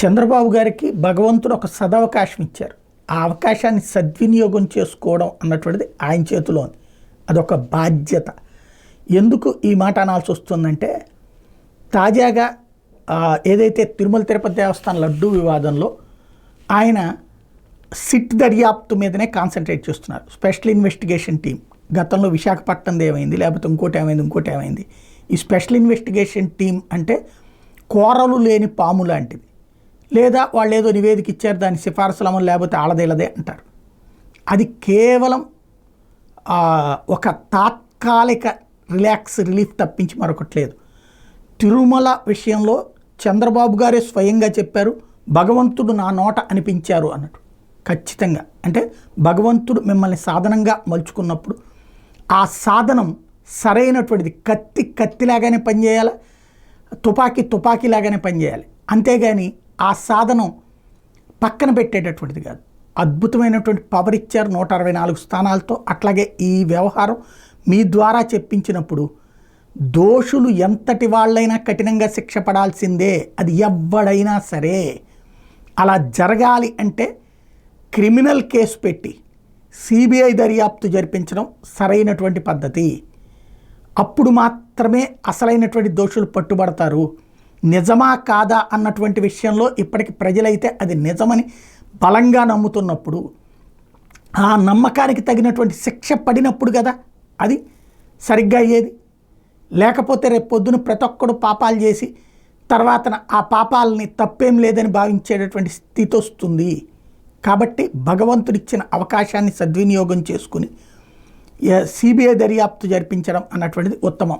చంద్రబాబు గారికి భగవంతుడు ఒక సదవకాశం ఇచ్చారు. ఆ అవకాశాన్ని సద్వినియోగం చేసుకోవడం అన్నటువంటిది ఆయన చేతిలో ఉంది. అదొక బాధ్యత. ఎందుకు ఈ మాట అనాల్సి వస్తుందంటే, తాజాగా ఏదైతే తిరుమల తిరుపతి దేవస్థానం లడ్డూ వివాదంలో ఆయన సిట్ దర్యాప్తు మీదనే కాన్సన్ట్రేట్ చేస్తున్నారు. స్పెషల్ ఇన్వెస్టిగేషన్ టీం గతంలో విశాఖపట్నంది ఏమైంది, లేకపోతే ఇంకోటి ఏమైంది. ఈ స్పెషల్ ఇన్వెస్టిగేషన్ టీం అంటే కోరలు లేని పాము లాంటిది. లేదా వాళ్ళు ఏదో నివేదిక ఇచ్చారు, దాని సిఫార్సులు అమలు లేకపోతే ఆడదేలదే అంటారు. అది కేవలం ఒక తాత్కాలిక రిలీఫ్ తప్పించి మరొకటి లేదు. తిరుమల విషయంలో చంద్రబాబు గారే స్వయంగా చెప్పారు, భగవంతుడు నా నోట అనిపించారు అన్నట్టు. ఖచ్చితంగా అంటే భగవంతుడు మిమ్మల్ని సాధనంగా మలుచుకున్నప్పుడు ఆ సాధనం సరైనటువంటిది. కత్తిలాగానే పనిచేయాలి, తుపాకీలాగానే పనిచేయాలి. అంతేగాని ఆ సాధనం పక్కన పెట్టేటటువంటిది కాదు. అద్భుతమైనటువంటి పవర్ ఇచ్చారు 164 స్థానాలతో. అట్లాగే ఈ వ్యవహారం మీ ద్వారా చెప్పించినప్పుడు దోషులు ఎంతటి వాళ్ళైనా కఠినంగా శిక్ష పడాల్సిందే. అది ఎవడైనా సరే. అలా జరగాలి అంటే క్రిమినల్ కేసు పెట్టి సిబిఐ దర్యాప్తు జరిపించడం సరైనటువంటి పద్ధతి. అప్పుడు మాత్రమే అసలైనటువంటి దోషులు పట్టుబడతారు. నిజమా కాదా అన్నటువంటి విషయంలో ఇప్పటికి ప్రజలైతే అది నిజమని బలంగా నమ్ముతున్నప్పుడు, ఆ నమ్మకానికి తగినటువంటి శిక్ష పడినప్పుడు కదా అది సరిగ్గా అయ్యేది. లేకపోతే రేపు పొద్దున ప్రతి ఒక్కడు పాపాలు చేసి తర్వాత ఆ పాపాలని తప్పేం లేదని భావించేటటువంటి స్థితి వస్తుంది. కాబట్టి భగవంతుడిచ్చిన అవకాశాన్ని సద్వినియోగం చేసుకుని సిబిఐ దర్యాప్తు జరిపించడం అన్నటువంటిది ఉత్తమం.